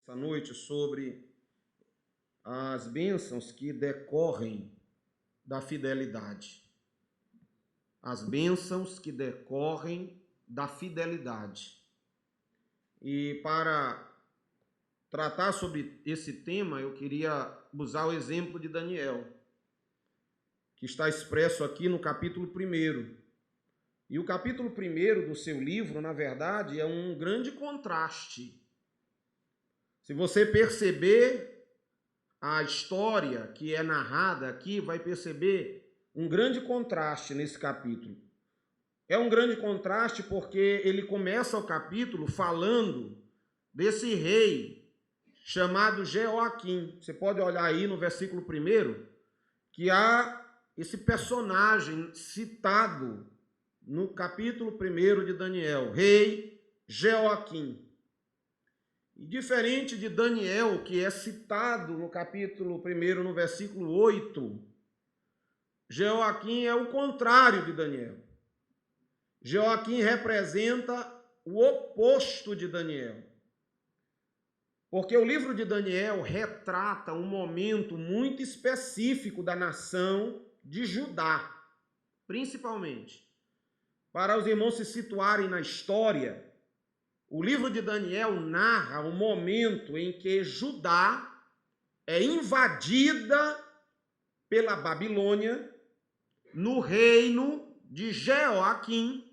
essa noite sobre as bênçãos que decorrem da fidelidade. As bênçãos que decorrem da fidelidade. E para tratar sobre esse tema, eu queria usar o exemplo de Daniel, que está expresso aqui no capítulo 1. E o capítulo 1 do seu livro, na verdade, é um grande contraste. Se você perceber a história que é narrada aqui, vai perceber um grande contraste nesse capítulo. É um grande contraste porque ele começa o capítulo falando desse rei chamado Jeoaquim. Você pode olhar aí no versículo 1 que há esse personagem citado no capítulo 1 de Daniel, rei Jeoaquim. E diferente de Daniel, que é citado no capítulo 1, no versículo 8, Jeoaquim é o contrário de Daniel. Jeoaquim representa o oposto de Daniel. Porque o livro de Daniel retrata um momento muito específico da nação de Judá, principalmente. Para os irmãos se situarem na história, o livro de Daniel narra o momento em que Judá é invadida pela Babilônia no reino de Jeoaquim,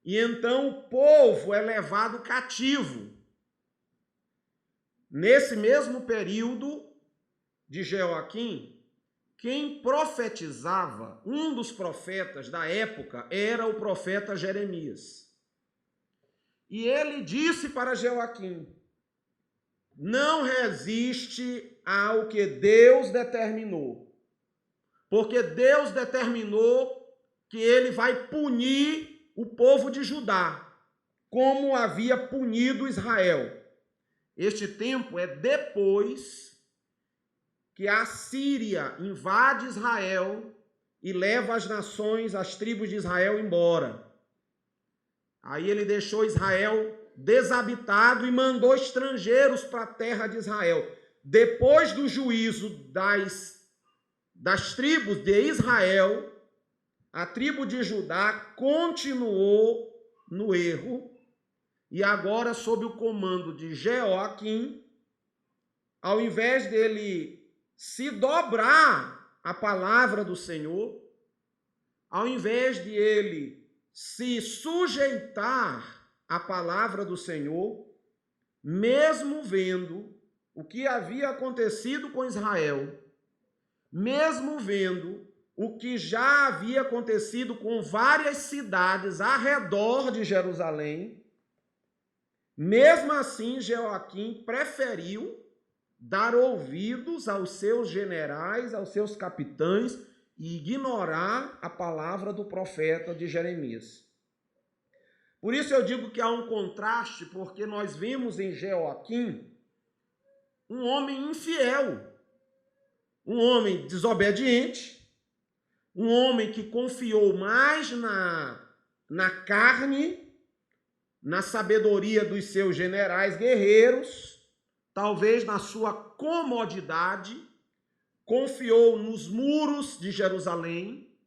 e então o povo é levado cativo. Nesse mesmo período de Jeoaquim, quem profetizava, um dos profetas da época, era o profeta Jeremias. E ele disse para Jeoaquim: não resiste ao que Deus determinou, porque Deus determinou que ele vai punir o povo de Judá, como havia punido Israel. Este tempo é depois que a Síria invade Israel e leva as nações, as tribos de Israel embora. Aí ele deixou Israel desabitado e mandou estrangeiros para a terra de Israel. Depois do juízo das tribos de Israel, a tribo de Judá continuou no erro e agora, sob o comando de Jeoaquim, ao invés dele se dobrar à palavra do Senhor, ao invés de ele se sujeitar à palavra do Senhor, mesmo vendo o que havia acontecido com Israel, mesmo vendo o que já havia acontecido com várias cidades ao redor de Jerusalém, mesmo assim Jeoaquim preferiu dar ouvidos aos seus generais, aos seus capitães, e ignorar a palavra do profeta de Jeremias. Por isso eu digo que há um contraste, porque nós vemos em Jeoaquim um homem infiel, um homem desobediente, um homem que confiou mais na carne, na sabedoria dos seus generais guerreiros, talvez na sua comodidade, confiou nos muros de Jerusalém,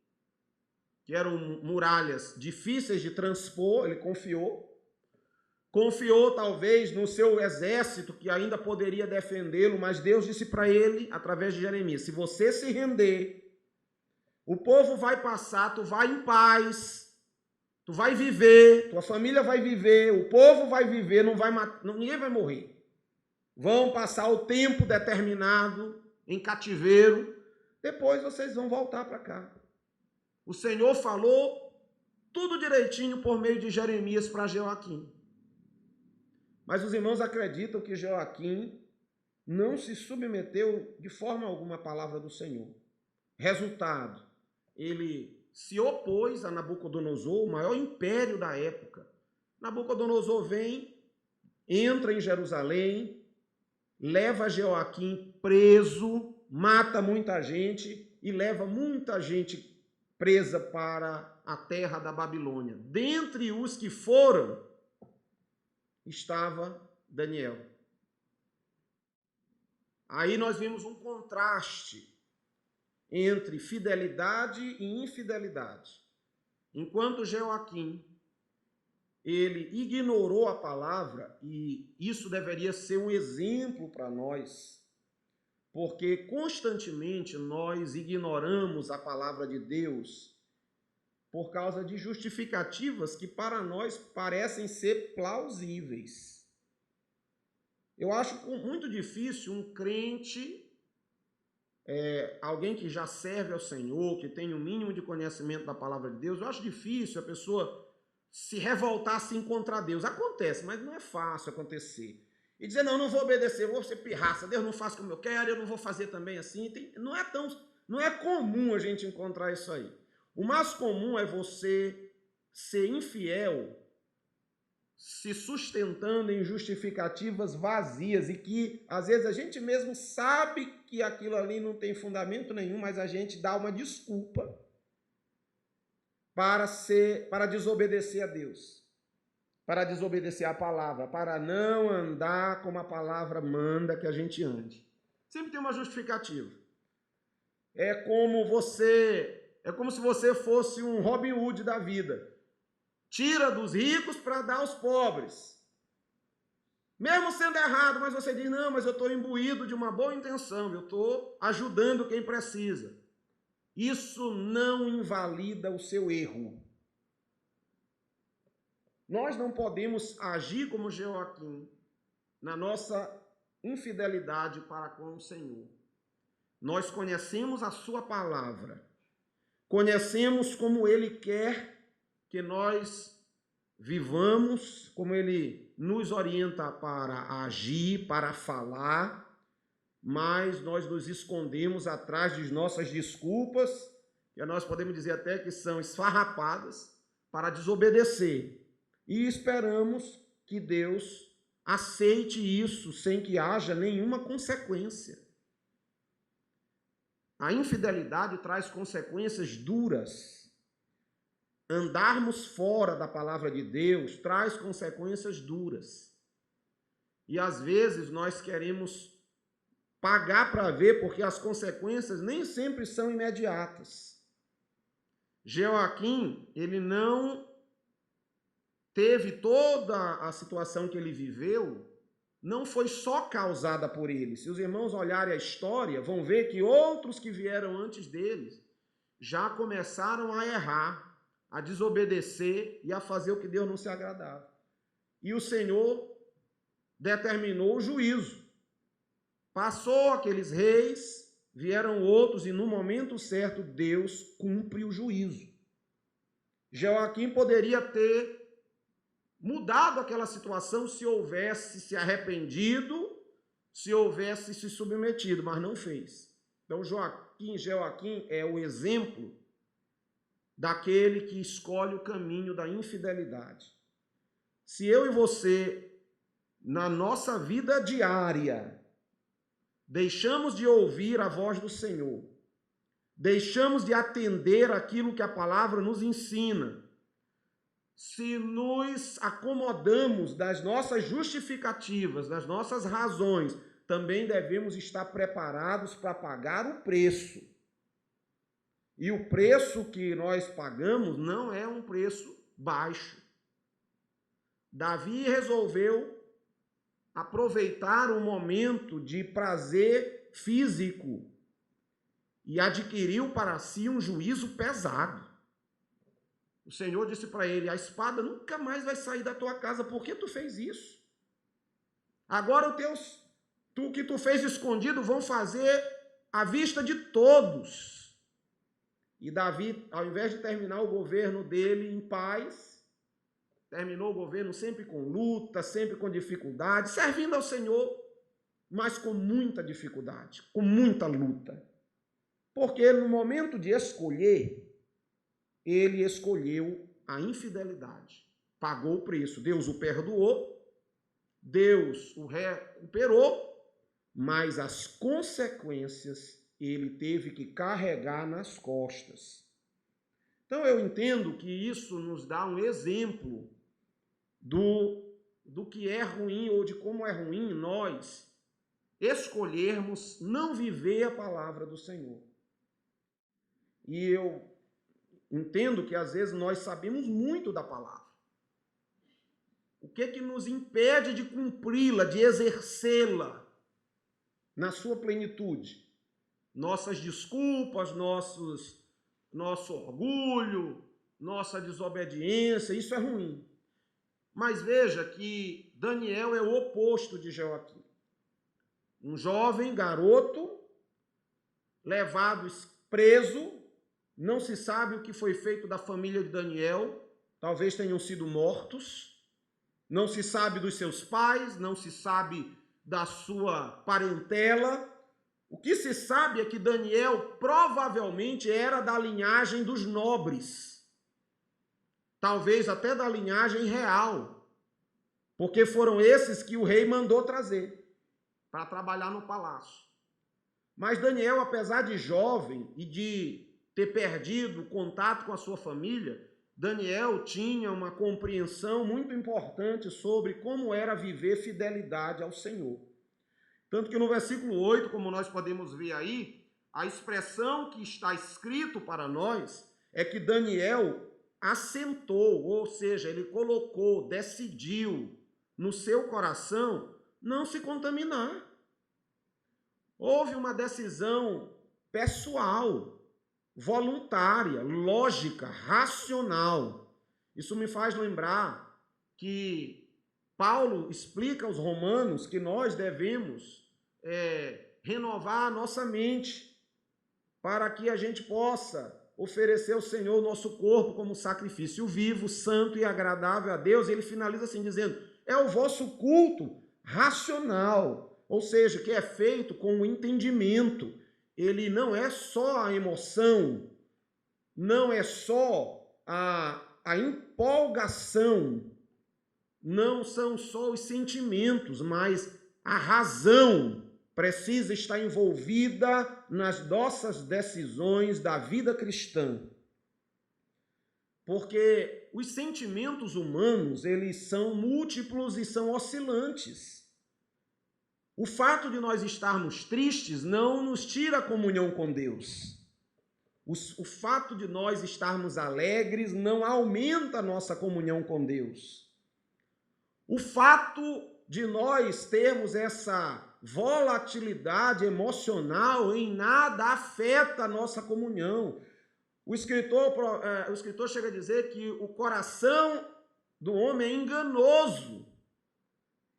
que eram muralhas difíceis de transpor, ele confiou talvez no seu exército, que ainda poderia defendê-lo, mas Deus disse para ele, através de Jeremias: se você se render, o povo vai passar, tu vai em paz, tu vai viver, tua família vai viver, o povo vai viver, ninguém vai morrer. Vão passar o tempo determinado em cativeiro, depois vocês vão voltar para cá. O Senhor falou tudo direitinho por meio de Jeremias para Jeoaquim. Mas os irmãos acreditam que Jeoaquim não se submeteu de forma alguma à palavra do Senhor. Resultado, ele se opôs a Nabucodonosor, o maior império da época. Nabucodonosor vem, entra em Jerusalém, leva Jeoaquim preso, mata muita gente e leva muita gente presa para a terra da Babilônia. Dentre os que foram, estava Daniel. Aí nós vimos um contraste entre fidelidade e infidelidade. Enquanto Jeoaquim, ele ignorou a palavra, e isso deveria ser um exemplo para nós, porque constantemente nós ignoramos a palavra de Deus por causa de justificativas que para nós parecem ser plausíveis. Eu acho muito difícil um crente, alguém que já serve ao Senhor, que tem o mínimo de conhecimento da palavra de Deus, eu acho difícil a pessoa se revoltar assim contra Deus. Acontece, mas não é fácil acontecer. E dizer, não vou obedecer, vou ser pirraça, Deus não faz como eu quero, eu não vou fazer também assim. Não é comum a gente encontrar isso aí. O mais comum é você ser infiel, se sustentando em justificativas vazias e que, às vezes, a gente mesmo sabe que aquilo ali não tem fundamento nenhum, mas a gente dá uma desculpa para desobedecer a Deus, para desobedecer a palavra, para não andar como a palavra manda que a gente ande. Sempre tem uma justificativa. É como se você fosse um Robin Hood da vida. Tira dos ricos para dar aos pobres. Mesmo sendo errado, mas você diz, não, mas eu estou imbuído de uma boa intenção, eu estou ajudando quem precisa. Isso não invalida o seu erro. Nós não podemos agir como Jeoaquim na nossa infidelidade para com o Senhor. Nós conhecemos a sua palavra, conhecemos como ele quer que nós vivamos, como ele nos orienta para agir, para falar, mas nós nos escondemos atrás de nossas desculpas, que nós podemos dizer até que são esfarrapadas, para desobedecer. E esperamos que Deus aceite isso sem que haja nenhuma consequência. A infidelidade traz consequências duras. Andarmos fora da palavra de Deus traz consequências duras. E às vezes nós queremos pagar para ver, porque as consequências nem sempre são imediatas. Jeoaquim, ele não teve toda a situação que ele viveu, não foi só causada por ele. Se os irmãos olharem a história, vão ver que outros que vieram antes deles já começaram a errar, a desobedecer e a fazer o que Deus não se agradava. E o Senhor determinou o juízo. Passou aqueles reis, vieram outros e no momento certo Deus cumpre o juízo. Jeoaquim poderia ter mudado aquela situação se houvesse se arrependido, se houvesse se submetido, mas não fez. Então Jeoaquim é o exemplo daquele que escolhe o caminho da infidelidade. Se eu e você, na nossa vida diária, deixamos de ouvir a voz do Senhor, deixamos de atender aquilo que a palavra nos ensina, se nos acomodamos das nossas justificativas, das nossas razões, também devemos estar preparados para pagar o preço. E o preço que nós pagamos não é um preço baixo. Davi resolveu aproveitar um momento de prazer físico e adquiriu para si um juízo pesado. O Senhor disse para ele, a espada nunca mais vai sair da tua casa, por que tu fez isso? Agora o que tu fez escondido vão fazer à vista de todos. E Davi, ao invés de terminar o governo dele em paz, terminou o governo sempre com luta, sempre com dificuldade, servindo ao Senhor, mas com muita dificuldade, com muita luta. Porque no momento de escolher, ele escolheu a infidelidade. Pagou o preço. Deus o perdoou, Deus o recuperou, mas as consequências ele teve que carregar nas costas. Então eu entendo que isso nos dá um exemplo do que é ruim ou de como é ruim nós escolhermos não viver a palavra do Senhor. E eu entendo que às vezes nós sabemos muito da palavra. O que nos impede de cumpri-la, de exercê-la na sua plenitude? Nossas desculpas, nosso orgulho, nossa desobediência, isso é ruim. Mas veja que Daniel é o oposto de Joaquim. Um jovem garoto, levado preso, não se sabe o que foi feito da família de Daniel, talvez tenham sido mortos, não se sabe dos seus pais, não se sabe da sua parentela. O que se sabe é que Daniel provavelmente era da linhagem dos nobres, talvez até da linhagem real, porque foram esses que o rei mandou trazer para trabalhar no palácio. Mas Daniel, apesar de jovem e de ter perdido o contato com a sua família, Daniel tinha uma compreensão muito importante sobre como era viver fidelidade ao Senhor. Tanto que no versículo 8, como nós podemos ver aí, a expressão que está escrito para nós é que Daniel assentou, ou seja, ele colocou, decidiu no seu coração não se contaminar. Houve uma decisão pessoal, voluntária, lógica, racional. Isso me faz lembrar que Paulo explica aos romanos que nós devemos renovar a nossa mente para que a gente possa oferecer ao Senhor o nosso corpo como sacrifício vivo, santo e agradável a Deus. E ele finaliza assim dizendo, é o vosso culto racional, ou seja, que é feito com o entendimento. Ele não é só a emoção, não é só a empolgação, não são só os sentimentos, mas a razão precisa estar envolvida nas nossas decisões da vida cristã. Porque os sentimentos humanos, eles são múltiplos e são oscilantes. O fato de nós estarmos tristes não nos tira a comunhão com Deus. O fato de nós estarmos alegres não aumenta a nossa comunhão com Deus. O fato de nós termos essa volatilidade emocional em nada afeta a nossa comunhão. O escritor chega a dizer que o coração do homem é enganoso.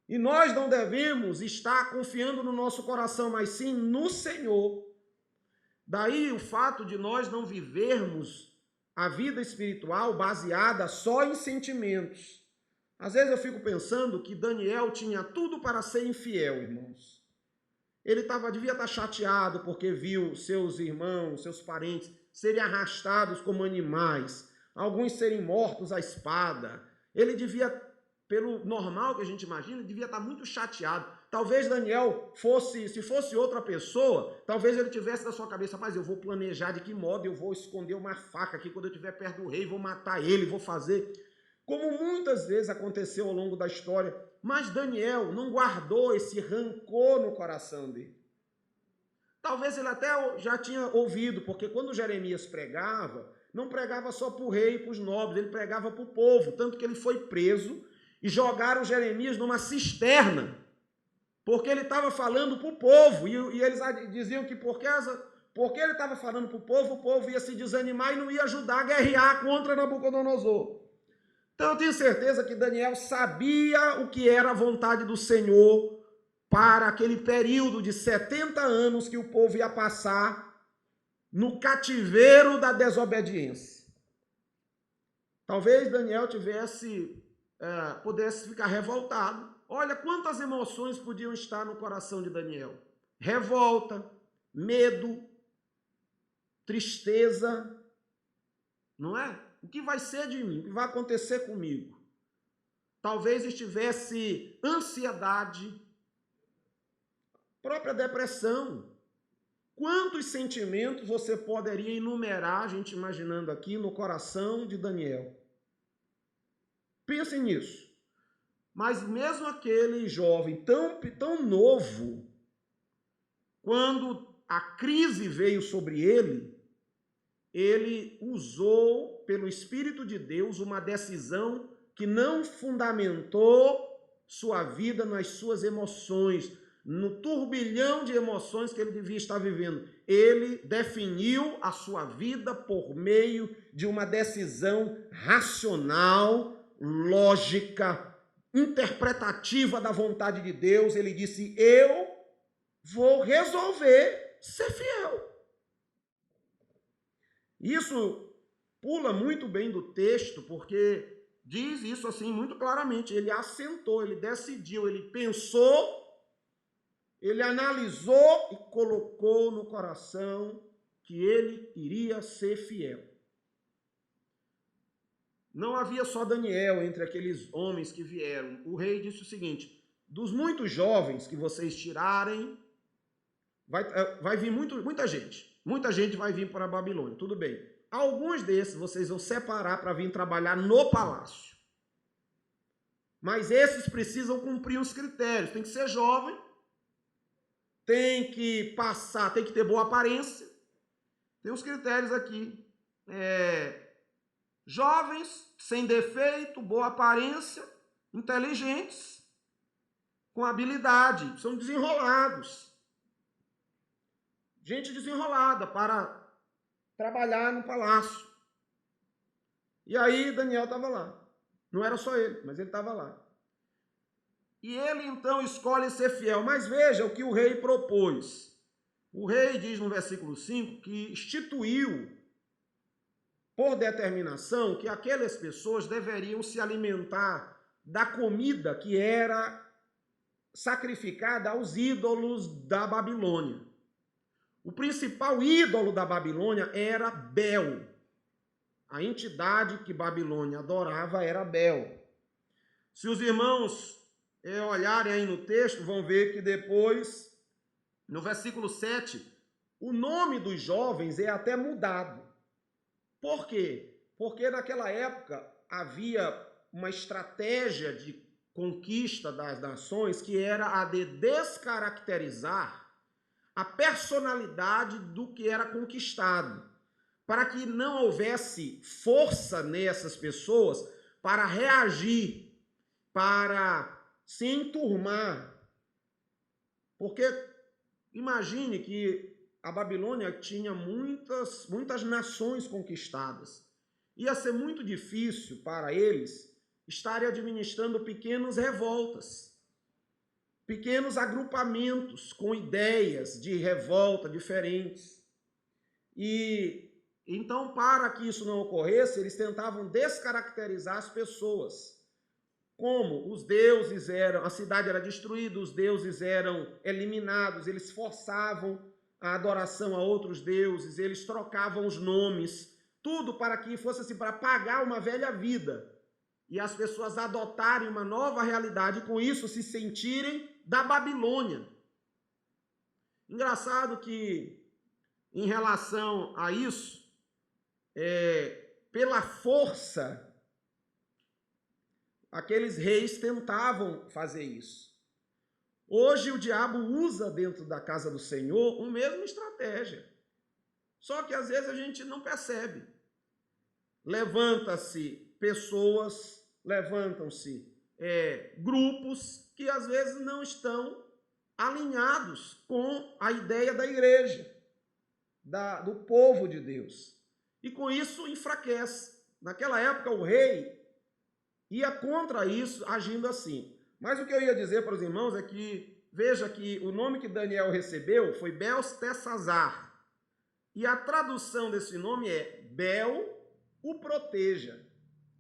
E nós não devemos estar confiando no nosso coração, mas sim no Senhor. Daí o fato de nós não vivermos a vida espiritual baseada só em sentimentos. Às vezes eu fico pensando que Daniel tinha tudo para ser infiel, irmãos. Ele devia estar chateado porque viu seus irmãos, seus parentes serem arrastados como animais, alguns serem mortos à espada. Ele devia, pelo normal que a gente imagina, devia estar muito chateado. Talvez Daniel se fosse outra pessoa, talvez ele tivesse na sua cabeça, mas eu vou planejar de que modo eu vou esconder uma faca aqui quando eu estiver perto do rei, vou matar ele, vou fazer... Como muitas vezes aconteceu ao longo da história, mas Daniel não guardou esse rancor no coração dele. Talvez ele até já tinha ouvido, porque quando Jeremias pregava, não pregava só para o rei e para os nobres, ele pregava para o povo, tanto que ele foi preso e jogaram Jeremias numa cisterna, porque ele estava falando para o povo, e eles diziam que porque ele estava falando para o povo ia se desanimar e não ia ajudar a guerrear contra Nabucodonosor. Então eu tenho certeza que Daniel sabia o que era a vontade do Senhor para aquele período de 70 anos que o povo ia passar no cativeiro da desobediência. Talvez Daniel pudesse ficar revoltado. Olha quantas emoções podiam estar no coração de Daniel. Revolta, medo, tristeza, não é? O que vai ser de mim? O que vai acontecer comigo? Talvez estivesse ansiedade, própria depressão. Quantos sentimentos você poderia enumerar, a gente imaginando aqui, no coração de Daniel? Pensem nisso. Mas mesmo aquele jovem tão novo, quando a crise veio sobre ele usou, pelo Espírito de Deus, uma decisão que não fundamentou sua vida nas suas emoções, no turbilhão de emoções que ele devia estar vivendo. Ele definiu a sua vida por meio de uma decisão racional, lógica, interpretativa da vontade de Deus. Ele disse: eu vou resolver ser fiel. Isso pula muito bem do texto, porque diz isso assim muito claramente. Ele assentou, ele decidiu, ele pensou, ele analisou e colocou no coração que ele iria ser fiel. Não havia só Daniel entre aqueles homens que vieram. O rei disse o seguinte: dos muitos jovens que vocês tirarem, vai vir muita gente. Muita gente vai vir para a Babilônia, tudo bem. Alguns desses vocês vão separar para vir trabalhar no palácio. Mas esses precisam cumprir os critérios. Tem que ser jovem, tem que passar, tem que ter boa aparência. Tem os critérios aqui. Jovens, sem defeito, boa aparência, inteligentes, com habilidade, são desenrolados. Gente desenrolada para trabalhar no palácio. E aí Daniel estava lá. Não era só ele, mas ele estava lá. E ele então escolhe ser fiel. Mas veja o que o rei propôs. O rei diz no versículo 5 que instituiu por determinação que aquelas pessoas deveriam se alimentar da comida que era sacrificada aos ídolos da Babilônia. O principal ídolo da Babilônia era Bel. A entidade que Babilônia adorava era Bel. Se os irmãos olharem aí no texto, vão ver que depois, no versículo 7, o nome dos jovens é até mudado. Por quê? Porque naquela época havia uma estratégia de conquista das nações que era a de descaracterizar a personalidade do que era conquistado, para que não houvesse força nessas pessoas para reagir, para se enturmar. Porque imagine que a Babilônia tinha muitas nações conquistadas. Ia ser muito difícil para eles estarem administrando pequenas revoltas, pequenos agrupamentos com ideias de revolta diferentes. E então, para que isso não ocorresse, eles tentavam descaracterizar as pessoas. Como os deuses a cidade era destruída, os deuses eram eliminados, eles forçavam a adoração a outros deuses, eles trocavam os nomes, tudo para que fosse assim, para pagar uma velha vida. E as pessoas adotarem uma nova realidade e com isso se sentirem da Babilônia. Engraçado que, em relação a isso, pela força, aqueles reis tentavam fazer isso. Hoje o diabo usa dentro da casa do Senhor a mesma estratégia. Só que às vezes a gente não percebe. Levanta-se pessoas, levantam-se grupos que às vezes não estão alinhados com a ideia da igreja, do povo de Deus. E com isso enfraquece. Naquela época o rei ia contra isso, agindo assim. Mas o que eu ia dizer para os irmãos é que, veja que o nome que Daniel recebeu foi Beltesazar. E a tradução desse nome é Bel o proteja.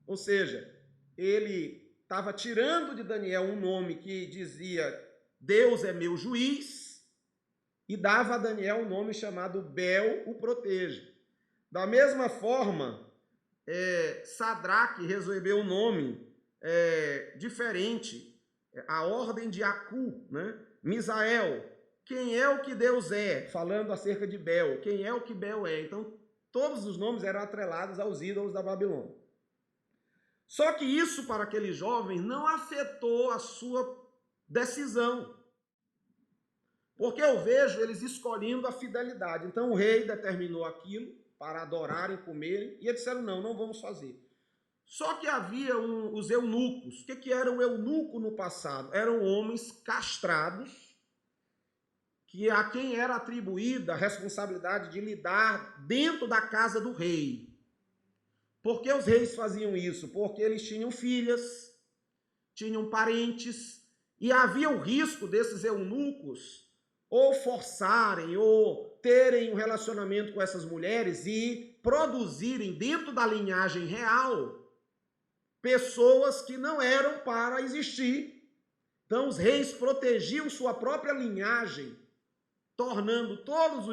Ou seja, ele estava tirando de Daniel um nome que dizia Deus é meu juiz e dava a Daniel um nome chamado Bel o proteja. Da mesma forma, Sadraque recebeu um nome diferente, a ordem de Acu, né? Misael, quem é o que Deus é, falando acerca de Bel, quem é o que Bel é. Então, todos os nomes eram atrelados aos ídolos da Babilônia. Só que isso, para aqueles jovens, não afetou a sua decisão. Porque eu vejo eles escolhendo a fidelidade. Então o rei determinou aquilo para adorarem, comerem, e eles disseram, não vamos fazer. Só que havia os eunucos. O que era o eunuco no passado? Eram homens castrados, a quem era atribuída a responsabilidade de lidar dentro da casa do rei. Por que os reis faziam isso? Porque eles tinham filhas, tinham parentes, e havia o risco desses eunucos ou forçarem ou terem um relacionamento com essas mulheres e produzirem dentro da linhagem real pessoas que não eram para existir. Então os reis protegiam sua própria linhagem, tornando todos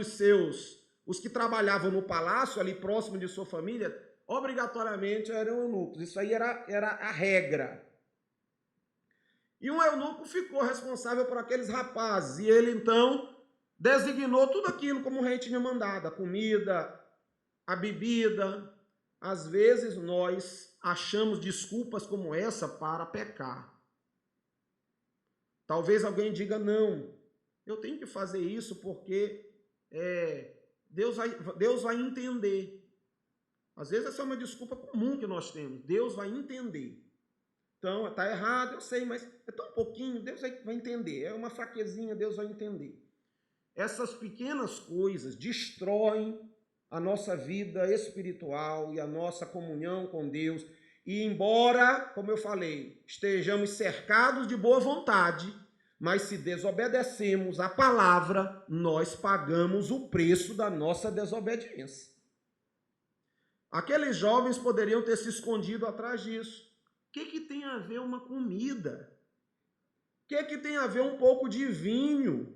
os que trabalhavam no palácio, ali próximo de sua família, obrigatoriamente eram eunucos. Isso aí era a regra. E um eunuco ficou responsável por aqueles rapazes, e ele então designou tudo aquilo como o rei tinha mandado, a comida, a bebida. Às vezes nós achamos desculpas como essa para pecar. Talvez alguém diga, não, eu tenho que fazer isso porque Deus vai entender. Às vezes essa é uma desculpa comum que nós temos, Deus vai entender. Então, está errado, eu sei, mas é tão pouquinho, Deus vai entender. É uma fraquezinha, Deus vai entender. Essas pequenas coisas destroem a nossa vida espiritual e a nossa comunhão com Deus. E embora, como eu falei, estejamos cercados de boa vontade, mas se desobedecemos a palavra, nós pagamos o preço da nossa desobediência. Aqueles jovens poderiam ter se escondido atrás disso. O que tem a ver uma comida? O que tem a ver um pouco de vinho?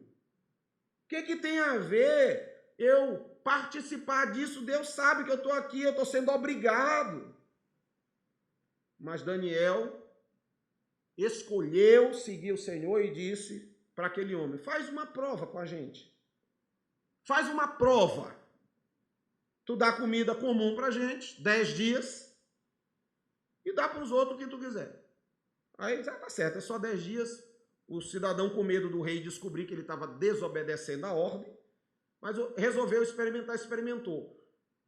O que tem a ver eu participar disso? Deus sabe que eu estou aqui, eu estou sendo obrigado. Mas Daniel escolheu seguir o Senhor e disse para aquele homem, faz uma prova com a gente. Faz uma prova. Tu dá comida comum para a gente, 10 dias, e dá para os outros o que tu quiser. Aí ele diz, tá certo, é só 10 dias. O cidadão, com medo do rei descobrir que ele estava desobedecendo a ordem, mas resolveu experimentar, experimentou.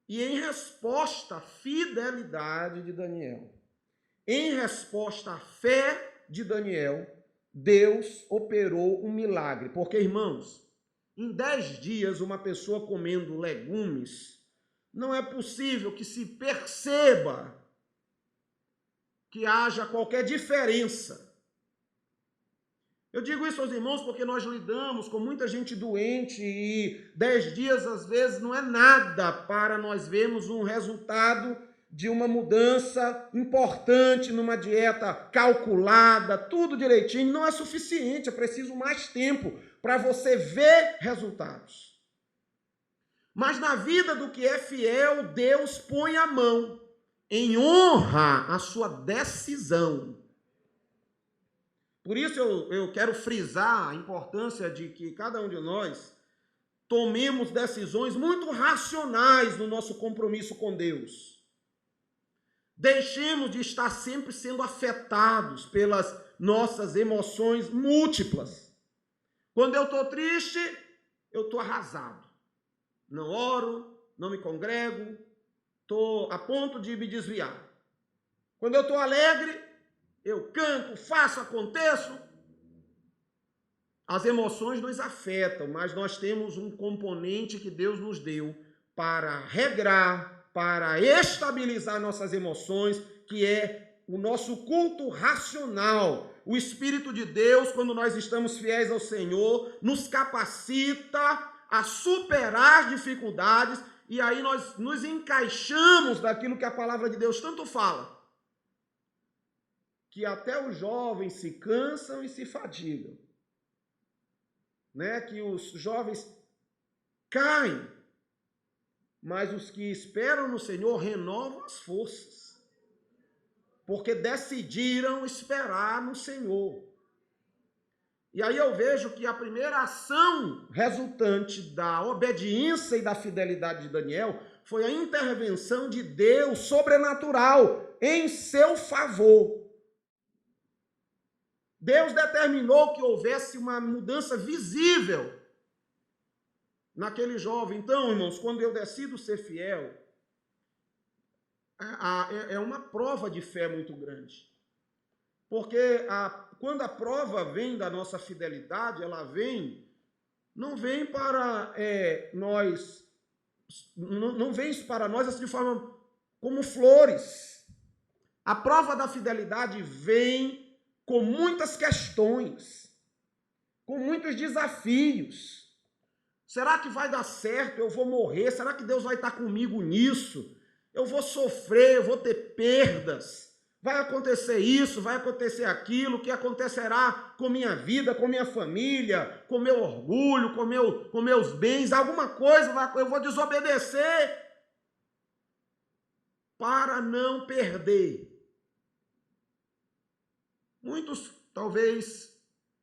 E em resposta à fidelidade de Daniel, em resposta à fé de Daniel, Deus operou um milagre. Porque, irmãos, em 10 dias, uma pessoa comendo legumes, não é possível que se perceba que haja qualquer diferença. Eu digo isso aos irmãos porque nós lidamos com muita gente doente e 10 dias, às vezes, não é nada para nós vermos um resultado de uma mudança importante numa dieta calculada, tudo direitinho. Não é suficiente, é preciso mais tempo para você ver resultados. Mas na vida do que é fiel, Deus põe a mão em honra à sua decisão. Por isso eu quero frisar a importância de que cada um de nós tomemos decisões muito racionais no nosso compromisso com Deus. Deixemos de estar sempre sendo afetados pelas nossas emoções múltiplas. Quando eu estou triste, eu estou arrasado. Não oro, não me congrego, estou a ponto de me desviar. Quando eu estou alegre, eu canto, faço, aconteço. As emoções nos afetam, mas nós temos um componente que Deus nos deu para regrar, para estabilizar nossas emoções, que é o nosso culto racional. O Espírito de Deus, quando nós estamos fiéis ao Senhor, nos capacita a superar dificuldades, e aí nós nos encaixamos daquilo que a palavra de Deus tanto fala, que até os jovens se cansam e se fadigam, né? Que os jovens caem, mas os que esperam no Senhor renovam as forças, porque decidiram esperar no Senhor. E aí eu vejo que a primeira ação resultante da obediência e da fidelidade de Daniel foi a intervenção de Deus sobrenatural em seu favor. Deus determinou que houvesse uma mudança visível naquele jovem. Então, irmãos, quando eu decido ser fiel, é uma prova de fé muito grande. Porque quando a prova vem da nossa fidelidade, ela não vem para nós, não vem para nós assim, de forma como flores. A prova da fidelidade vem com muitas questões, com muitos desafios. Será que vai dar certo? Eu vou morrer? Será que Deus vai estar comigo nisso? Eu vou sofrer, eu vou ter perdas. Vai acontecer isso, vai acontecer aquilo, o que acontecerá com minha vida, com minha família, com meu orgulho, com meus bens, alguma coisa eu vou desobedecer para não perder. Muitos talvez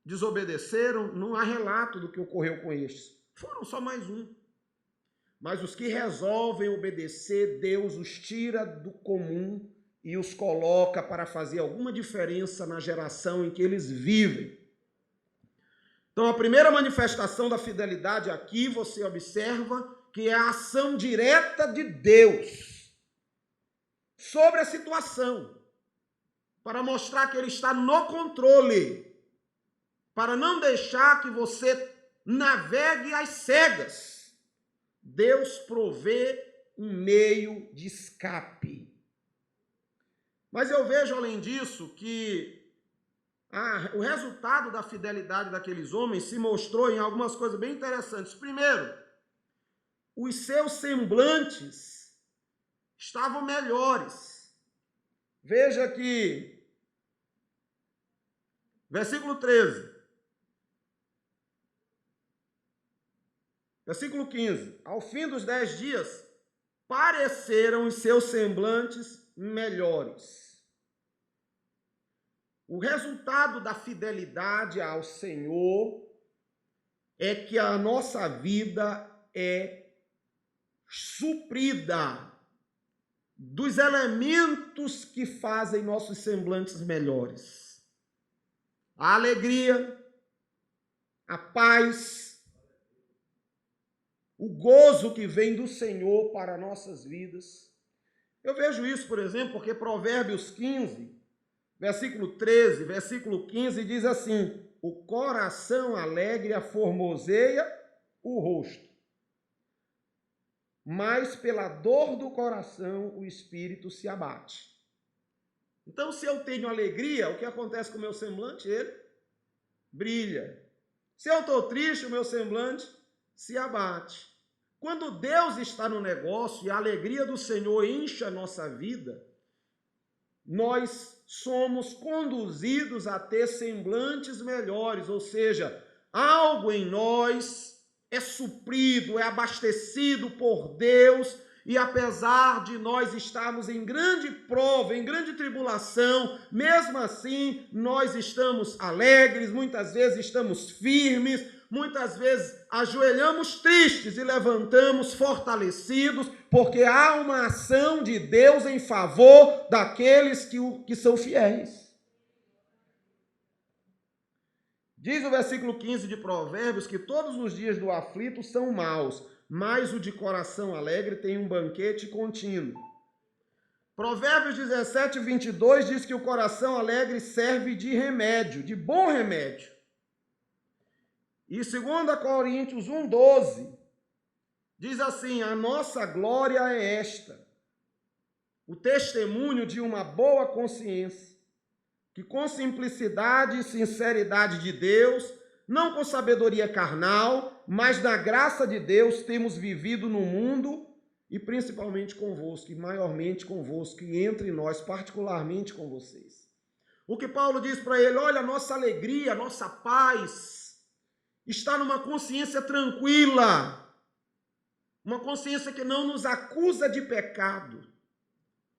desobedeceram, não há relato do que ocorreu com estes. Foram só mais um. Mas os que resolvem obedecer, Deus os tira do comum e os coloca para fazer alguma diferença na geração em que eles vivem. Então, a primeira manifestação da fidelidade aqui, você observa que é a ação direta de Deus sobre a situação, para mostrar que Ele está no controle, para não deixar que você navegue às cegas. Deus provê um meio de escape. Mas eu vejo, além disso, que o resultado da fidelidade daqueles homens se mostrou em algumas coisas bem interessantes. Primeiro, os seus semblantes estavam melhores. Veja que, versículo 13. Versículo 15. Ao fim dos 10 dias, pareceram os seus semblantes melhores. O resultado da fidelidade ao Senhor é que a nossa vida é suprida dos elementos que fazem nossos semblantes melhores. A alegria, a paz, o gozo que vem do Senhor para nossas vidas. Eu vejo isso, por exemplo, porque Provérbios 15, versículo 13, versículo 15, diz assim: o coração alegre aformoseia o rosto, mas pela dor do coração o espírito se abate. Então, se eu tenho alegria, o que acontece com o meu semblante? Ele brilha. Se eu estou triste, o meu semblante se abate. Quando Deus está no negócio e a alegria do Senhor enche a nossa vida, nós somos conduzidos a ter semblantes melhores, ou seja, algo em nós é suprido, é abastecido por Deus, e apesar de nós estarmos em grande prova, em grande tribulação, mesmo assim nós estamos alegres, muitas vezes estamos firmes, muitas vezes ajoelhamos tristes e levantamos fortalecidos, porque há uma ação de Deus em favor daqueles que são fiéis. Diz o versículo 15 de Provérbios que todos os dias do aflito são maus, mas o de coração alegre tem um banquete contínuo. Provérbios 17, 22 diz que o coração alegre serve de remédio, de bom remédio. E 2 Coríntios 1,12 diz assim: a nossa glória é esta, o testemunho de uma boa consciência, que com simplicidade e sinceridade de Deus, não com sabedoria carnal, mas na graça de Deus temos vivido no mundo, e principalmente convosco, e maiormente convosco, e entre nós, particularmente com vocês. O que Paulo diz para ele: olha, a nossa alegria, a nossa paz está numa consciência tranquila, uma consciência que não nos acusa de pecado,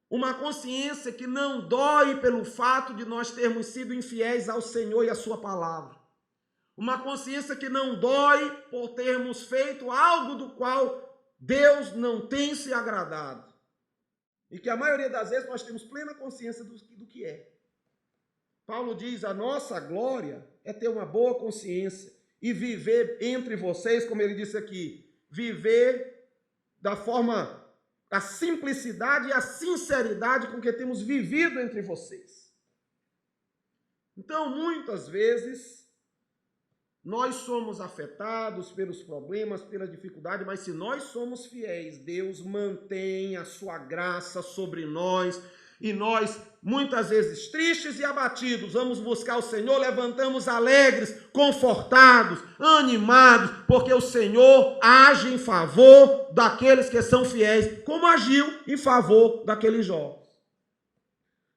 uma consciência que não dói pelo fato de nós termos sido infiéis ao Senhor e à sua palavra, uma consciência que não dói por termos feito algo do qual Deus não tem se agradado, e que a maioria das vezes nós temos plena consciência do que é. Paulo diz: a nossa glória é ter uma boa consciência e viver entre vocês, como ele disse aqui, viver da forma, a simplicidade e a sinceridade com que temos vivido entre vocês. Então, muitas vezes, nós somos afetados pelos problemas, pela dificuldade, mas se nós somos fiéis, Deus mantém a sua graça sobre nós, e nós, muitas vezes tristes e abatidos, vamos buscar o Senhor, levantamos alegres, confortados, animados, porque o Senhor age em favor daqueles que são fiéis, como agiu em favor daqueles jovens.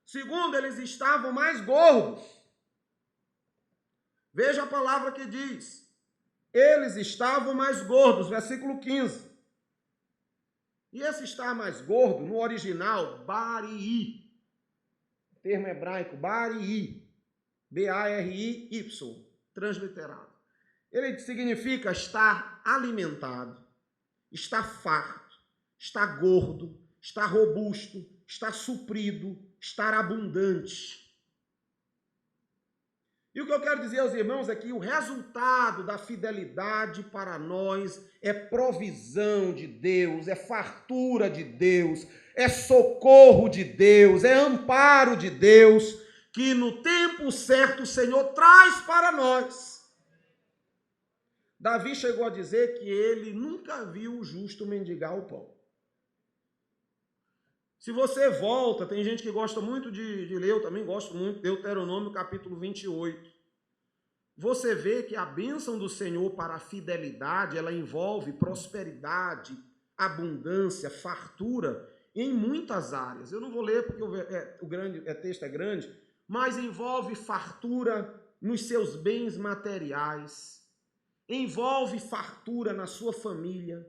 Segundo, eles estavam mais gordos. Veja a palavra que diz, eles estavam mais gordos, versículo 15. E esse estar mais gordo, no original, barii, termo hebraico, barii, B-A-R-I-Y, transliterado. Ele significa estar alimentado, estar farto, estar gordo, estar robusto, estar suprido, estar abundante. E o que eu quero dizer aos irmãos é que o resultado da fidelidade para nós é provisão de Deus, é fartura de Deus, é socorro de Deus, é amparo de Deus, que no tempo certo o Senhor traz para nós. Davi chegou a dizer que ele nunca viu o justo mendigar o pão. Se você volta, tem gente que gosta muito de ler, eu também gosto muito, Deuteronômio capítulo 28. Você vê que a bênção do Senhor para a fidelidade, ela envolve prosperidade, abundância, fartura em muitas áreas. Eu não vou ler porque o texto é grande, mas envolve fartura nos seus bens materiais, envolve fartura na sua família,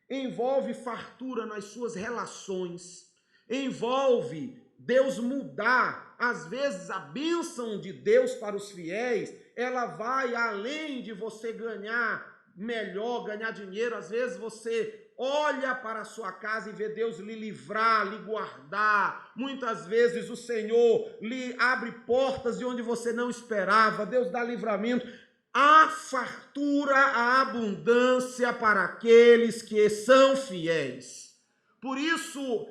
envolve fartura nas suas relações, envolve Deus mudar. Às vezes a bênção de Deus para os fiéis, ela vai além de você ganhar melhor, ganhar dinheiro. Às vezes você olha para a sua casa e vê Deus lhe livrar, lhe guardar. Muitas vezes o Senhor lhe abre portas de onde você não esperava. Deus dá livramento. A fartura, a abundância para aqueles que são fiéis. Por isso,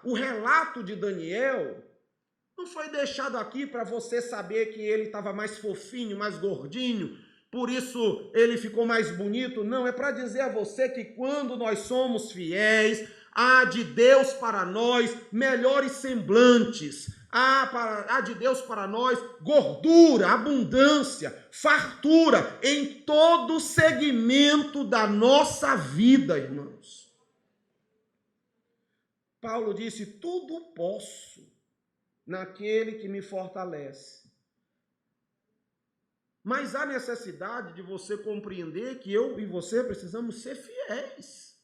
o relato de Daniel não foi deixado aqui para você saber que ele estava mais fofinho, mais gordinho, por isso ele ficou mais bonito. Não, é para dizer a você que quando nós somos fiéis, há de Deus para nós melhores semblantes, há de Deus para nós gordura, abundância, fartura em todo segmento da nossa vida, irmãos. Paulo disse, tudo posso naquele que me fortalece. Mas há necessidade de você compreender que eu e você precisamos ser fiéis.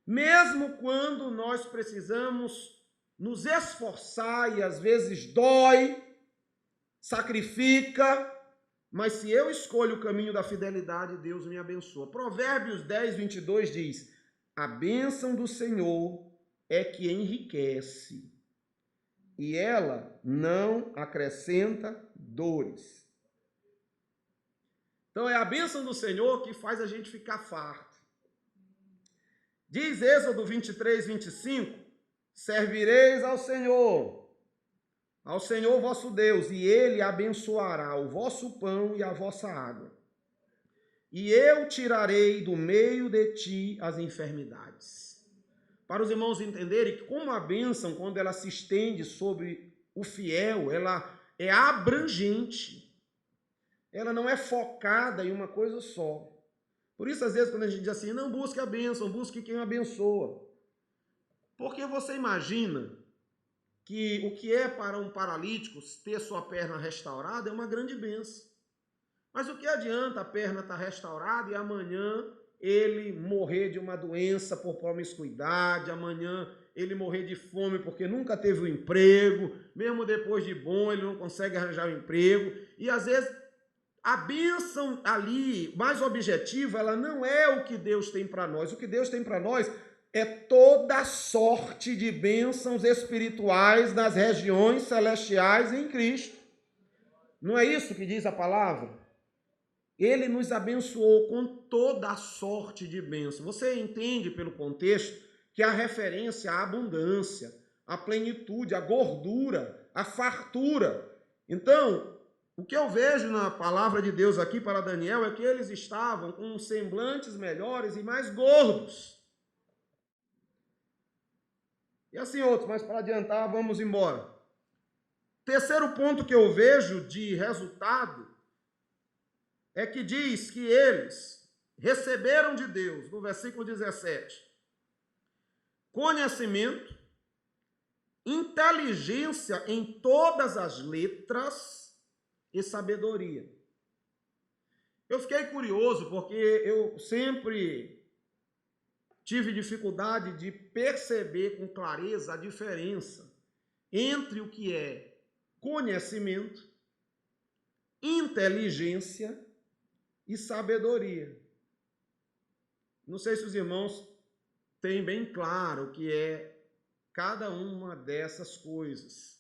Mesmo quando nós precisamos nos esforçar e às vezes dói, sacrifica, mas se eu escolho o caminho da fidelidade, Deus me abençoa. Provérbios 10, 22 diz, a bênção do Senhor é que enriquece, e ela não acrescenta dores. Então é a bênção do Senhor que faz a gente ficar farto. Diz Êxodo 23, 25, servireis ao Senhor vosso Deus, e Ele abençoará o vosso pão e a vossa água. E eu tirarei do meio de ti as enfermidades. Para os irmãos entenderem que como a bênção, quando ela se estende sobre o fiel, ela é abrangente. Ela não é focada em uma coisa só. Por isso, às vezes, quando a gente diz assim, não busque a bênção, busque quem abençoa. Porque você imagina que o que é para um paralítico ter sua perna restaurada é uma grande bênção. Mas o que adianta a perna estar restaurada e amanhã ele morrer de uma doença por promiscuidade, amanhã ele morrer de fome porque nunca teve um emprego, mesmo depois de bom ele não consegue arranjar um emprego, e às vezes a bênção ali, mais objetiva, ela não é o que Deus tem para nós. O que Deus tem para nós é toda sorte de bênçãos espirituais nas regiões celestiais em Cristo. Não é isso que diz a palavra? ele nos abençoou com toda a sorte de bênção. Você entende pelo contexto que a referência à abundância, à plenitude, à gordura, à fartura. Então, o que eu vejo na palavra de Deus aqui para Daniel é que eles estavam com semblantes melhores e mais gordos. E assim outros, mas para adiantar, vamos embora. Terceiro ponto que eu vejo de resultado é que diz que eles receberam de Deus, no versículo 17, conhecimento, inteligência em todas as letras e sabedoria. Eu fiquei curioso porque eu sempre tive dificuldade de perceber com clareza a diferença entre o que é conhecimento, inteligência e sabedoria. Não sei se os irmãos têm bem claro o que é cada uma dessas coisas.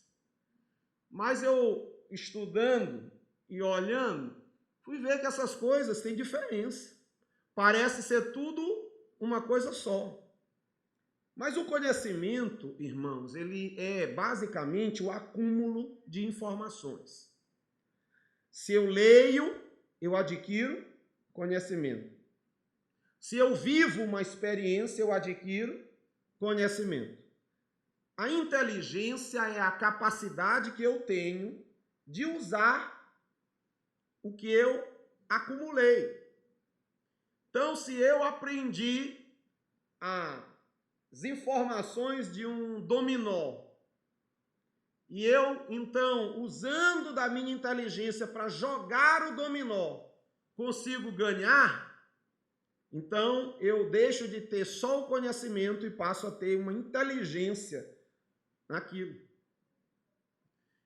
Mas eu, estudando e olhando, fui ver que essas coisas têm diferença. Parece ser tudo uma coisa só. Mas o conhecimento, irmãos, ele é basicamente o acúmulo de informações. Se eu leio, eu adquiro conhecimento. Se eu vivo uma experiência, eu adquiro conhecimento. A inteligência é a capacidade que eu tenho de usar o que eu acumulei. Então, se eu aprendi as informações de um dominó, e eu, então, usando da minha inteligência para jogar o dominó, consigo ganhar, então eu deixo de ter só o conhecimento e passo a ter uma inteligência naquilo.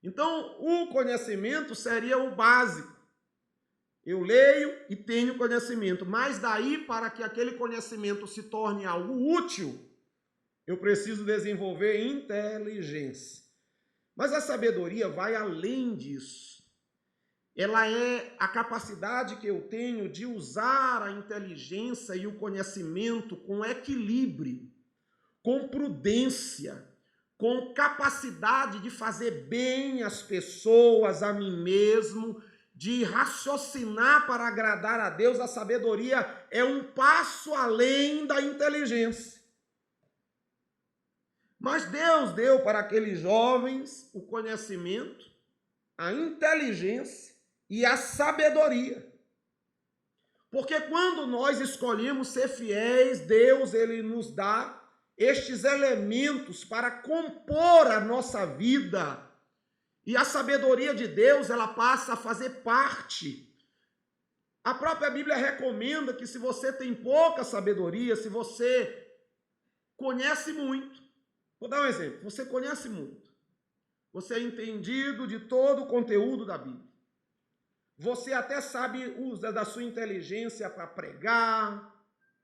Então, o conhecimento seria o básico. Eu leio e tenho conhecimento, mas daí para que aquele conhecimento se torne algo útil, eu preciso desenvolver inteligência. Mas a sabedoria vai além disso. Ela é a capacidade que eu tenho de usar a inteligência e o conhecimento com equilíbrio, com prudência, com capacidade de fazer bem às pessoas, a mim mesmo, de raciocinar para agradar a Deus. A sabedoria é um passo além da inteligência. Mas Deus deu para aqueles jovens o conhecimento, a inteligência e a sabedoria. Porque quando nós escolhemos ser fiéis, Deus ele nos dá estes elementos para compor a nossa vida. E a sabedoria de Deus, ela passa a fazer parte. A própria Bíblia recomenda que se você tem pouca sabedoria, se você conhece muito, vou dar um exemplo, você conhece muito, você é entendido de todo o conteúdo da Bíblia, você até sabe, usa da sua inteligência para pregar,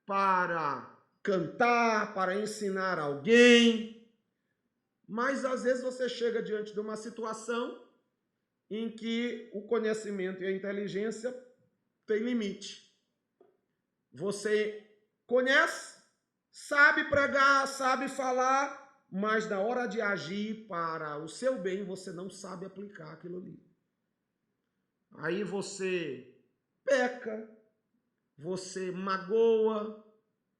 para cantar, para ensinar alguém, mas às vezes você chega diante de uma situação em que o conhecimento e a inteligência têm limite. Você conhece, sabe pregar, sabe falar, mas na hora de agir para o seu bem, você não sabe aplicar aquilo ali. Aí você peca, você magoa,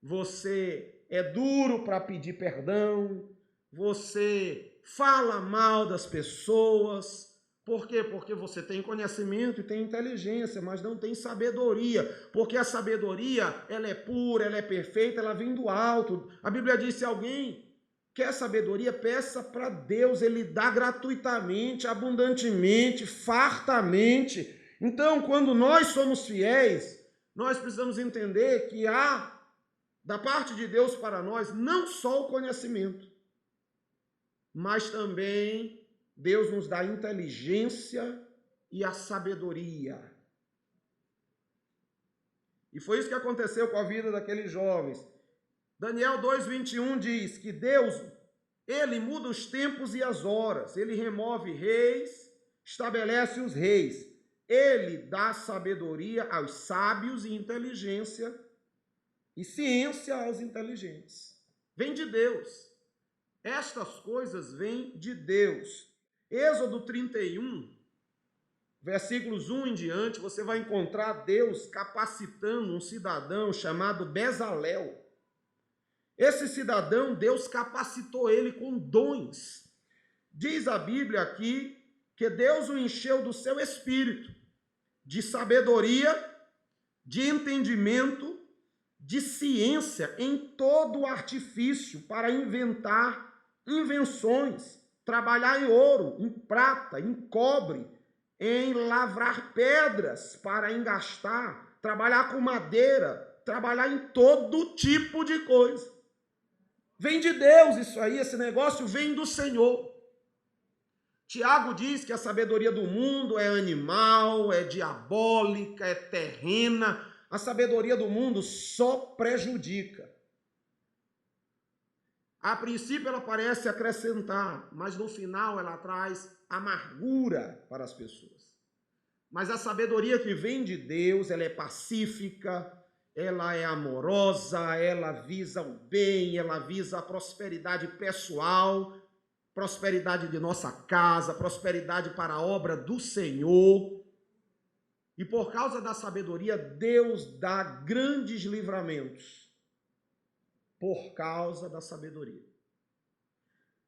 você é duro para pedir perdão, você fala mal das pessoas. Por quê? Porque você tem conhecimento e tem inteligência, mas não tem sabedoria. Porque a sabedoria, ela é pura, ela é perfeita, ela vem do alto. A Bíblia diz, se alguém quer sabedoria, peça para Deus, ele dá gratuitamente, abundantemente, fartamente. Então, quando nós somos fiéis, nós precisamos entender que há, da parte de Deus para nós, não só o conhecimento, mas também Deus nos dá a inteligência e a sabedoria. E foi isso que aconteceu com a vida daqueles jovens. Daniel 2:21 diz que Deus, ele muda os tempos e as horas, ele remove reis, estabelece os reis. ele dá sabedoria aos sábios e inteligência, e ciência aos inteligentes. Vem de Deus. Estas coisas vêm de Deus. Êxodo 31, versículos 1 em diante, você vai encontrar Deus capacitando um cidadão chamado Bezalel. Esse cidadão, Deus capacitou ele com dons. Diz a Bíblia aqui que Deus o encheu do seu espírito, de sabedoria, de entendimento, de ciência em todo o artifício para inventar invenções, trabalhar em ouro, em prata, em cobre, em lavrar pedras para engastar, trabalhar com madeira, trabalhar em todo tipo de coisa. Vem de Deus isso aí, esse negócio vem do Senhor. Tiago diz que a sabedoria do mundo é animal, é diabólica, é terrena. A sabedoria do mundo só prejudica. A princípio ela parece acrescentar, mas no final ela traz amargura para as pessoas. Mas a sabedoria que vem de Deus, ela é pacífica, ela é amorosa, ela visa o bem, ela visa a prosperidade pessoal, prosperidade de nossa casa, prosperidade para a obra do Senhor. E por causa da sabedoria, Deus dá grandes livramentos. Por causa da sabedoria.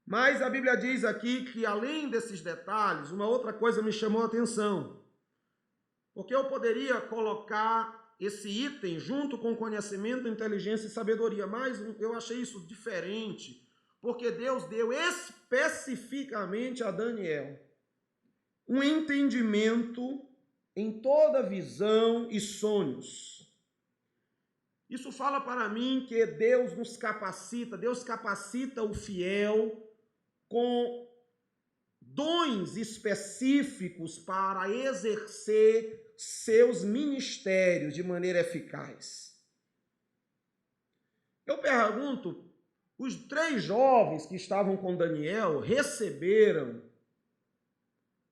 Mas a Bíblia diz aqui que, além desses detalhes, uma outra coisa me chamou a atenção. Porque eu poderia colocar esse item junto com conhecimento, inteligência e sabedoria, mas eu achei isso diferente, porque Deus deu especificamente a Daniel um entendimento em toda visão e sonhos. Isso fala para mim que Deus nos capacita, Deus capacita o fiel com dons específicos para exercer seus ministérios de maneira eficaz. Eu pergunto, os 3 jovens que estavam com Daniel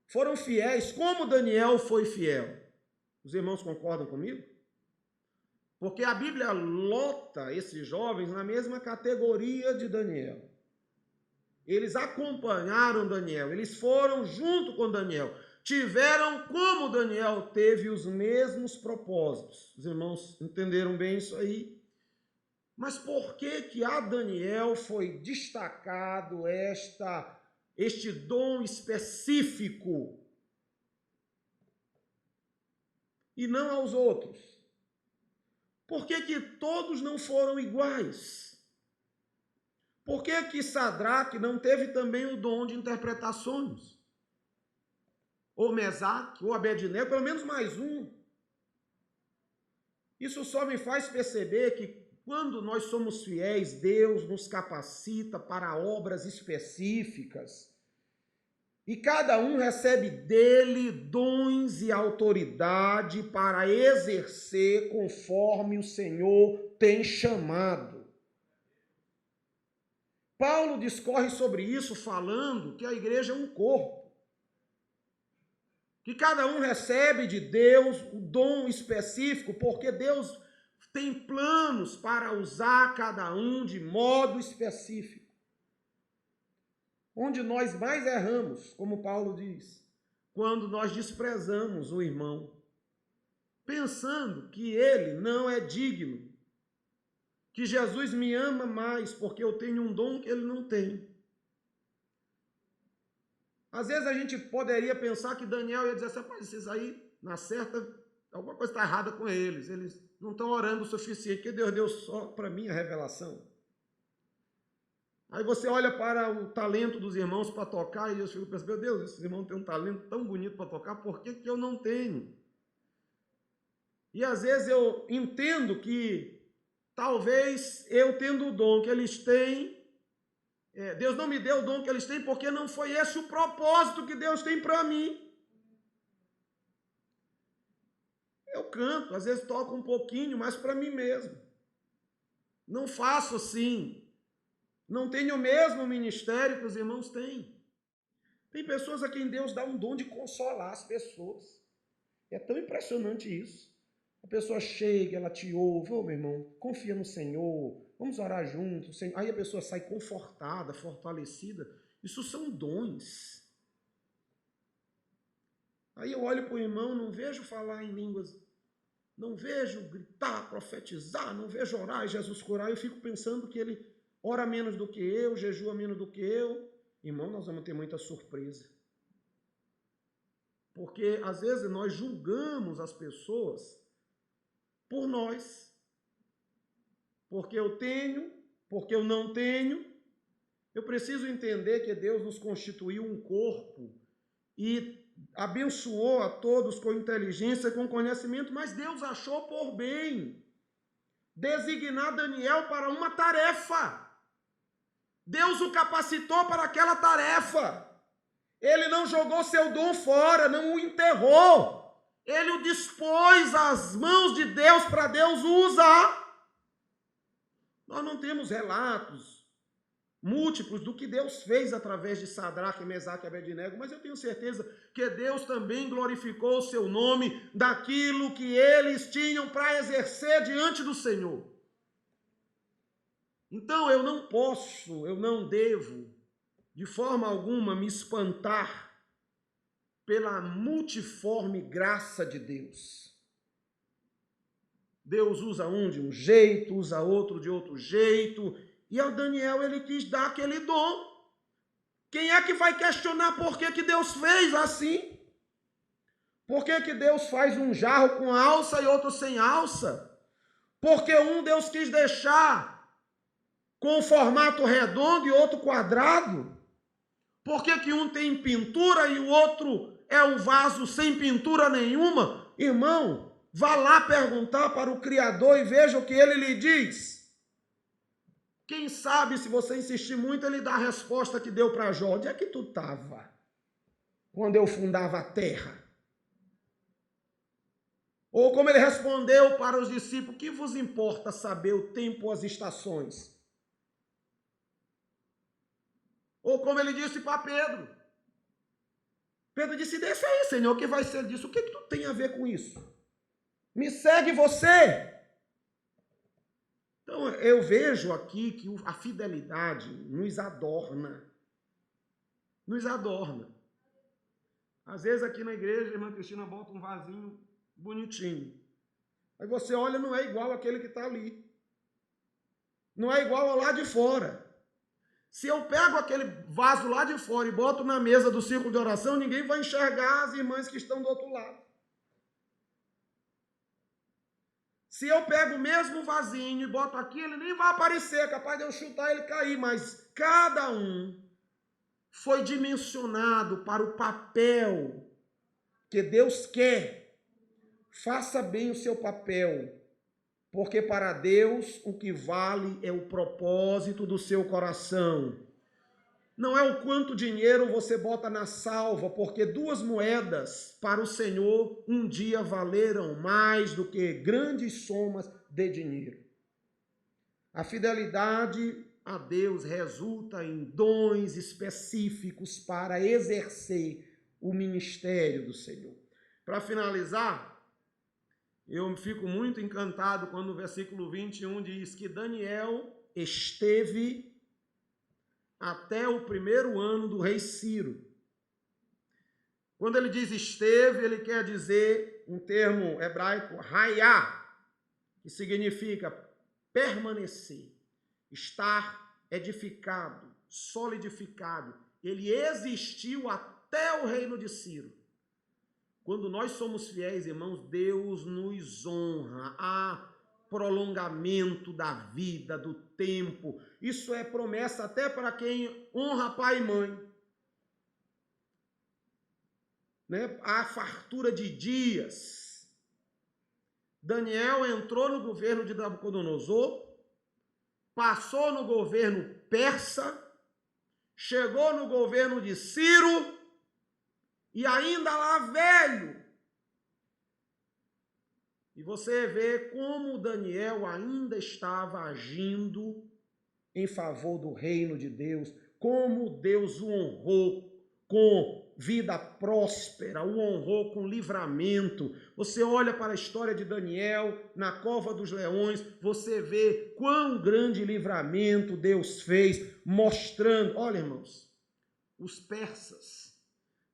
foram fiéis, como Daniel foi fiel? Os irmãos concordam comigo? Porque a Bíblia lota esses jovens na mesma categoria de Daniel. Eles acompanharam Daniel, eles foram junto com Daniel, tiveram como Daniel teve os mesmos propósitos. Os irmãos entenderam bem isso aí? Mas por que a Daniel foi destacado este dom específico e não aos outros? Por que todos não foram iguais? Por que Sadraque não teve também o dom de interpretar sonhos? Ou Mesaque, ou Abednego, pelo menos mais um. Isso só me faz perceber que quando nós somos fiéis, Deus nos capacita para obras específicas. E cada um recebe dele dons e autoridade para exercer conforme o Senhor tem chamado. Paulo discorre sobre isso falando que a igreja é um corpo. Que cada um recebe de Deus o dom específico, porque Deus tem planos para usar cada um de modo específico. Onde nós mais erramos, como Paulo diz, quando nós desprezamos o irmão, pensando que ele não é digno, que Jesus me ama mais porque eu tenho um dom que ele não tem. Às vezes a gente poderia pensar que Daniel ia dizer assim, rapaz, esses aí, na certa, alguma coisa está errada com eles não estão orando o suficiente, que Deus deu só para mim a revelação. Aí você olha para o talento dos irmãos para tocar e eu fico pensando, meu Deus, esses irmãos têm um talento tão bonito para tocar, por que eu não tenho? E às vezes eu entendo que talvez eu tendo o dom que eles têm, Deus não me deu o dom que eles têm porque não foi esse o propósito que Deus tem para mim. Eu canto, às vezes toco um pouquinho, mas para mim mesmo. Não faço assim. Não tenho o mesmo ministério que os irmãos têm. Tem pessoas a quem Deus dá um dom de consolar as pessoas. É tão impressionante isso. A pessoa chega, ela te ouve, ô meu irmão, confia no Senhor, vamos orar juntos. Aí a pessoa sai confortada, fortalecida. Isso são dons. Aí eu olho para o irmão, não vejo falar em línguas, não vejo gritar, profetizar, não vejo orar e Jesus curar. Eu fico pensando que ele ora menos do que eu, jejua menos do que eu. Irmão, nós vamos ter muita surpresa. Porque às vezes nós julgamos as pessoas por nós. Porque eu tenho, porque eu não tenho. Eu preciso entender que Deus nos constituiu um corpo e abençoou a todos com inteligência e com conhecimento, mas Deus achou por bem designar Daniel para uma tarefa. Deus o capacitou para aquela tarefa. Ele não jogou seu dom fora, não o enterrou. Ele o dispôs às mãos de Deus para Deus o usar. Nós não temos relatos múltiplos do que Deus fez através de Sadraque, Mesaque e Abednego, mas eu tenho certeza que Deus também glorificou o seu nome daquilo que eles tinham para exercer diante do Senhor. Então eu não posso, eu não devo, de forma alguma, me espantar pela multiforme graça de Deus. Deus usa um de um jeito, usa outro de outro jeito, e ao Daniel ele quis dar aquele dom. Quem é que vai questionar por que Deus fez assim? Por que Deus faz um jarro com alça e outro sem alça? Porque um Deus quis deixar com um formato redondo e outro quadrado? Por que um tem pintura e o outro é um vaso sem pintura nenhuma? Irmão, vá lá perguntar para o Criador e veja o que ele lhe diz. Quem sabe, se você insistir muito, ele dá a resposta que deu para Jó. Onde é que tu estava quando eu fundava a terra? Ou como ele respondeu para os discípulos, que vos importa saber o tempo ou as estações? Ou como ele disse para Pedro. Pedro disse, deixa aí, Senhor, o que vai ser disso? O que tu tem a ver com isso? Me segue você. Então, eu vejo aqui que a fidelidade nos adorna. Nos adorna. Às vezes aqui na igreja, a irmã Cristina bota um vasinho bonitinho. Aí você olha, não é igual aquele que está ali. Não é igual ao lá de fora. Se eu pego aquele vaso lá de fora e boto na mesa do círculo de oração, ninguém vai enxergar as irmãs que estão do outro lado. Se eu pego o mesmo vasinho e boto aqui, ele nem vai aparecer, é capaz de eu chutar ele cair, mas cada um foi dimensionado para o papel que Deus quer. Faça bem o seu papel, porque para Deus o que vale é o propósito do seu coração. Não é o quanto dinheiro você bota na salva, porque 2 moedas para o Senhor um dia valeram mais do que grandes somas de dinheiro. A fidelidade a Deus resulta em dons específicos para exercer o ministério do Senhor. Para finalizar, eu fico muito encantado quando o versículo 21 diz que Daniel esteve até o 1º ano do rei Ciro. Quando ele diz esteve, ele quer dizer um termo hebraico, hayá, que significa permanecer, estar edificado, solidificado. Ele existiu até o reino de Ciro. Quando nós somos fiéis, irmãos, Deus nos honra. Há prolongamento da vida, do tempo. Isso é promessa até para quem honra pai e mãe. Né? Há fartura de dias. Daniel entrou no governo de Nabucodonosor, passou no governo persa, chegou no governo de Ciro, e ainda lá velho. E você vê como Daniel ainda estava agindo em favor do reino de Deus, como Deus o honrou com vida próspera, o honrou com livramento. Você olha para a história de Daniel na cova dos leões, você vê quão grande livramento Deus fez, mostrando. Olha, irmãos, os persas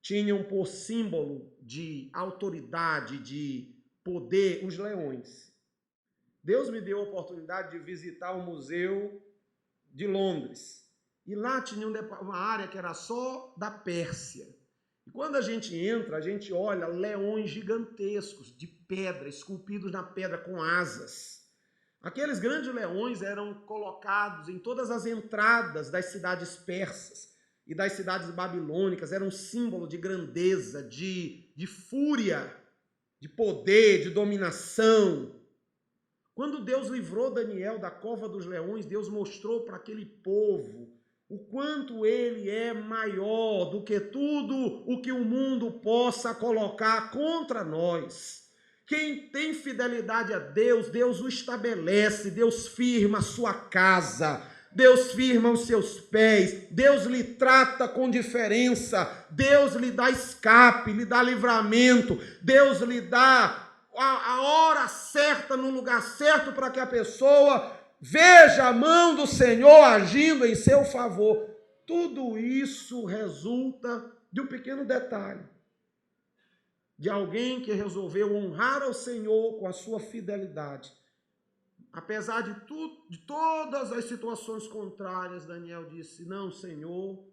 tinham por símbolo de autoridade, de poder, os leões. Deus me deu a oportunidade de visitar o Museu de Londres. E lá tinha uma área que era só da Pérsia. E quando a gente entra, a gente olha leões gigantescos, de pedra, esculpidos na pedra com asas. Aqueles grandes leões eram colocados em todas as entradas das cidades persas e das cidades babilônicas. Era um símbolo de grandeza, de fúria, de poder, de dominação. Quando Deus livrou Daniel da cova dos leões, Deus mostrou para aquele povo o quanto ele é maior do que tudo o que o mundo possa colocar contra nós. Quem tem fidelidade a Deus, Deus o estabelece, Deus firma a sua casa, Deus firma os seus pés, Deus lhe trata com diferença, Deus lhe dá escape, lhe dá livramento, Deus lhe dá a hora certa, no lugar certo, para que a pessoa veja a mão do Senhor agindo em seu favor. Tudo isso resulta de um pequeno detalhe, de alguém que resolveu honrar ao Senhor com a sua fidelidade. Apesar de todas as situações contrárias, Daniel disse: não, Senhor,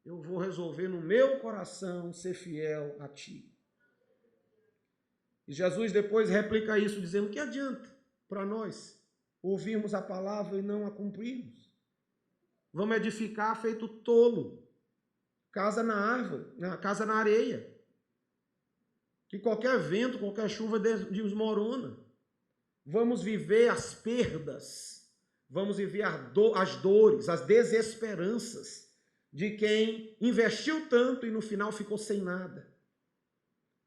eu vou resolver no meu coração ser fiel a Ti. E Jesus depois replica isso dizendo: que adianta para nós ouvirmos a palavra e não a cumprirmos? Vamos edificar feito tolo, casa na árvore, casa na areia, que qualquer vento, qualquer chuva desmorona. Vamos viver as perdas, vamos viver as dores, as desesperanças de quem investiu tanto e no final ficou sem nada.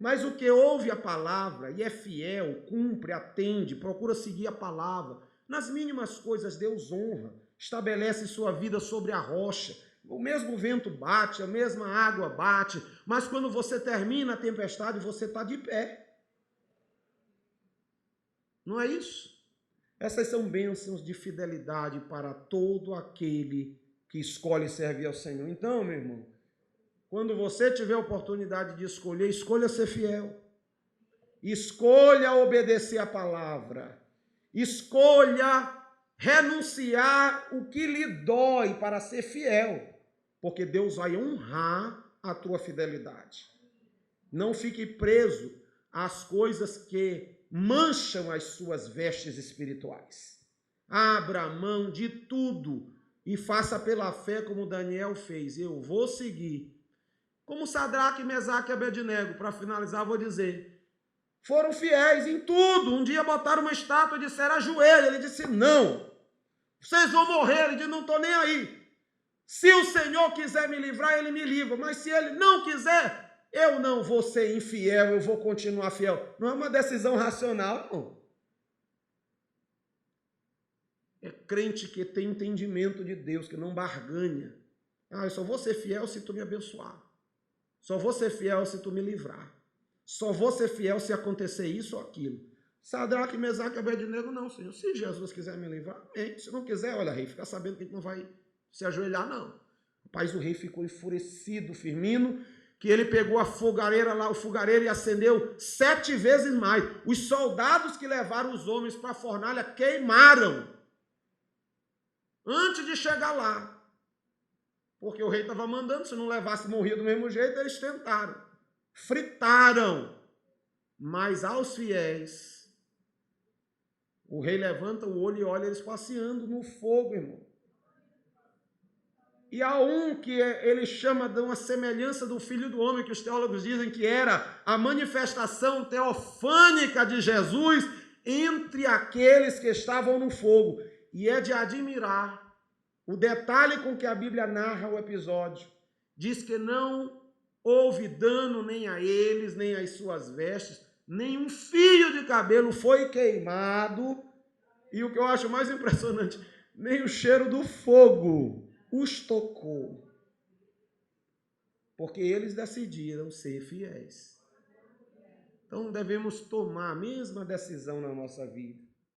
Mas o que ouve a palavra e é fiel, cumpre, atende, procura seguir a palavra, nas mínimas coisas Deus honra, estabelece sua vida sobre a rocha. O mesmo vento bate, a mesma água bate, mas quando você termina a tempestade, você está de pé. Não é isso? Essas são bênçãos de fidelidade para todo aquele que escolhe servir ao Senhor. Então, meu irmão, quando você tiver a oportunidade de escolher, escolha ser fiel. Escolha obedecer a palavra. Escolha renunciar o que lhe dói para ser fiel, porque Deus vai honrar a tua fidelidade. Não fique preso às coisas que mancham as suas vestes espirituais. Abra mão de tudo e faça pela fé como Daniel fez. Eu vou seguir. Como Sadraque, Mesaque e Abednego, para finalizar, vou dizer, foram fiéis em tudo. Um dia botaram uma estátua e disseram: ajoelha. Ele disse: não, vocês vão morrer. Ele disse: não estou nem aí. Se o Senhor quiser me livrar, Ele me livra. Mas se Ele não quiser, eu não vou ser infiel, eu vou continuar fiel. Não é uma decisão racional, não. É crente que tem entendimento de Deus, que não barganha. Eu só vou ser fiel se tu me abençoar. Só vou ser fiel se tu me livrar. Só vou ser fiel se acontecer isso ou aquilo. Sadraque, Mesaque e Abednego, não, Senhor. Se Jesus quiser me livrar, amém. Se não quiser, olha, rei, fica sabendo que a gente não vai se ajoelhar, não. Rapaz, o rei ficou enfurecido, Firmino, que ele pegou a fogareira lá, o fogareiro, e acendeu 7 vezes mais. Os soldados que levaram os homens para a fornalha queimaram antes de chegar lá. Porque o rei estava mandando, se não levasse, morria do mesmo jeito, eles tentaram. Fritaram. Mas aos fiéis, o rei levanta o olho e olha eles passeando no fogo, irmão. E há um que ele chama de uma semelhança do Filho do Homem, que os teólogos dizem que era a manifestação teofânica de Jesus entre aqueles que estavam no fogo. E é de admirar o detalhe com que a Bíblia narra o episódio. Diz que não houve dano nem a eles, nem às suas vestes, nem um fio de cabelo foi queimado. E o que eu acho mais impressionante, nem o cheiro do fogo os tocou. porque eles decidiram ser fiéis. Então devemos tomar a mesma decisão na nossa vida.